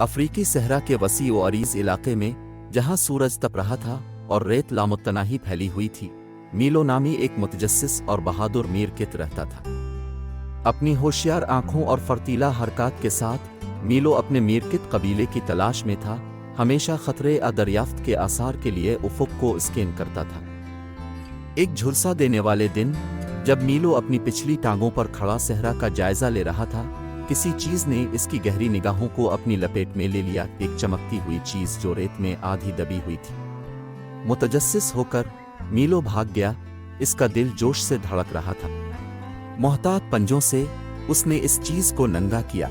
अफ्रीकी सहरा के वसी व अरीज इलाके में, जहां सूरज तप रहा था और रेत लामुतनाही फैली हुई थी, मीलो नामी एक मुतजस्सिस और बहादुर मीरकित रहता था। अपनी होशियार आंखों और फर्तीला हरकत के साथ मीलो अपने मीरकित कबीले की तलाश में था, हमेशा खतरे दरियाफ्त के आसार के लिए उफुक को स्कैन करता था। एक झुलसा देने वाले दिन, जब मीलो अपनी पिछली टांगों पर खड़ा सहरा का जायजा ले रहा था, किसी चीज ने इसकी गहरी निगाहों को अपनी लपेट में ले लिया। एक चमकती हुई चीज जो रेत में आधी दबी हुई थी। मुतजस्सिस होकर मीलो भाग गया, इसका दिल जोश से धड़क रहा था। मोहतात पंजों से उसने इस चीज को नंगा किया,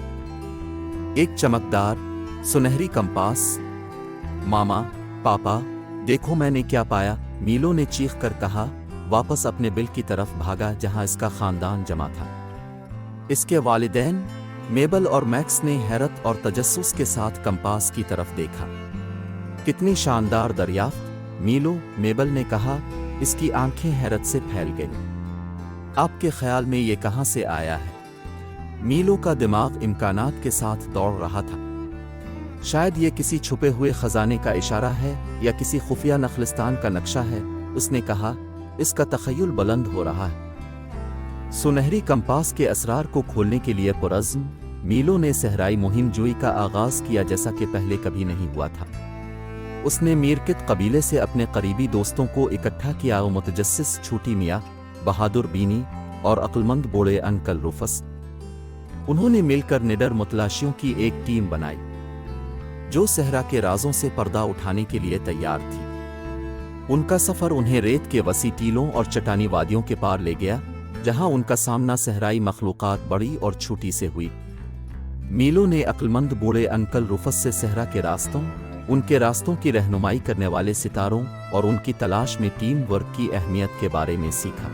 एक चमकदार सुनहरी कंपास। मामा, पापा, देखो मैंने क्या पाया, मीलो ने चीख कर कहा, वापस अपने बिल की तरफ भागा जहां इसका खानदान जमा था। इसके वालिदैन मेबल और मैक्स ने हैरत और तजस्सुस के साथ कंपास की तरफ देखा। कितनी शानदार दरियाफ्त, मीलो, मेबल ने कहा। इसकी आंखें हैरत से फैल गईं। आपके ख्याल में ये कहां से आया है? मीलो का दिमाग इम्कानात के साथ दौड़ रहा था। शायद ये किसी छुपे हुए खजाने का इशारा है या किसी खुफिया नखलिस्तान का नक्शा है, उसने कहा। इसका तखय्युल बुलंद हो रहा है। सुनहरी कंपास के असरार को खोलने के लिए पुरज़्म मीलो ने सहराई मुहिम जोई का आगाज किया, जैसा कि पहले कभी नहीं हुआ था। उसने मीरकित कबीले से अपने करीबी दोस्तों को इकट्ठा किया और मुतजस्सिस छोटी मियाँ, बहादुर बीनी और अक्लमंद बूढ़े अंकल रूफस, उन्होंने मिलकर निडर मुतलाशियों की एक टीम बनाई जो सहरा के राजों से पर्दा उठाने के लिए तैयार थी। उनका सफर उन्हें रेत के वसी टीलों और चट्टानी वादियों के पार ले गया, जहां उनका सामना सहराई मखलूकात बड़ी और छोटी से हुई। मीलो ने अक्लमंद बूढ़े अंकल रूफस से सहरा के रास्तों, उनके रास्तों की रहनुमाई करने वाले सितारों और उनकी तलाश में टीम वर्क की अहमियत के बारे में सीखा।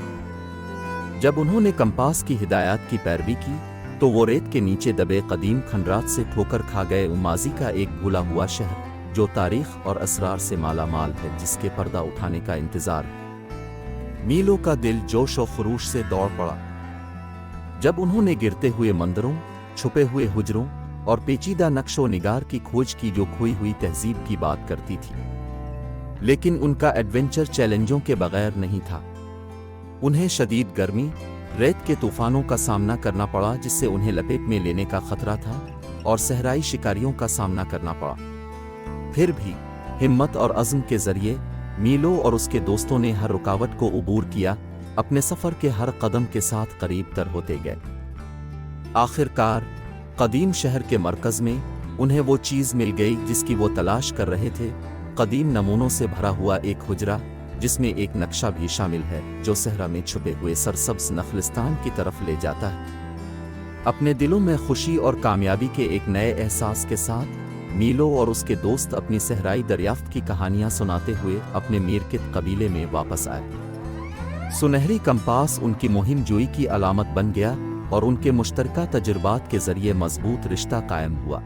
जब उन्होंने कंपास की हिदायत की पैरवी की, तो वो रेत के नीचे दबे कदीम खंडरात से ठोकर खा गए माजी का एक भूला हुआ शहर, जो तारीख और असरार से माला माल है, जिसके पर्दा उठाने का इंतजार है। मीलो का दिल जोश और खरूश से दौड़ पड़ा जब उन्होंने गिरते हुए मंदिरों, छुपे हुए हुजरों और पेचीदा नक्शो निगार की खोज की जो खोई हुई तहजीब की बात करती थी। लेकिन उनका एडवेंचर चैलेंजों के बगैर नहीं था। उन्हें शदीद गर्मी, रेत के तूफानों का सामना करना पड़ा जिससे उन्हें लपेट में लेने का खतरा था, और सहराई शिकारियों का सामना करना पड़ा। फिर भी हिम्मत और अज़्म के जरिए मीलो और उसके दोस्तों ने हर रुकावट को उबूर किया, अपने सफर के हर कदम के साथ करीब तर होते गए। आखिरकार कदीम शहर के मरकज में उन्हें वो चीज मिल गई जिसकी वो तलाश कर रहे थे। कदीम नमूनों से भरा हुआ एक हुजरा, जिसमें एक नक्शा भी शामिल है जो सहरा में छुपे हुए सरसब्ज नखलिस्तान की तरफ ले जाता है। अपने दिलों में खुशी और कामयाबी के एक नए एहसास के साथ मीलो और उसके दोस्त अपनी सहराई दरियाफ्त की कहानियां सुनाते हुए अपने मीरकित कबीले में वापस आए। सुनहरी कंपास उनकी मुहिम जोई की अलामत बन गया और उनके मुश्तरका तजुर्बात के जरिए मजबूत रिश्ता कायम हुआ।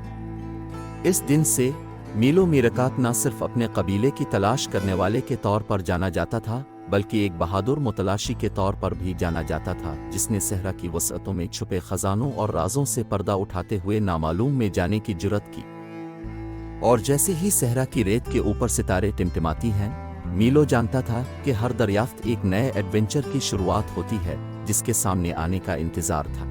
इस दिन से मीलो मीरकात न सिर्फ अपने कबीले की तलाश करने वाले के तौर पर जाना जाता था, बल्कि एक बहादुर मुतलाशी के तौर पर भी जाना जाता था, जिसने सहरा की वसअतों में छुपे खजानों और राजों से पर्दा उठाते हुए नामालूम में जाने की जुर्रत की। और जैसे ही सहरा की रेत के ऊपर सितारे टिमटिमाती हैं, मीलो जानता था कि हर दरियाफ्त एक नए एडवेंचर की शुरुआत होती है, जिसके सामने आने का इंतजार था।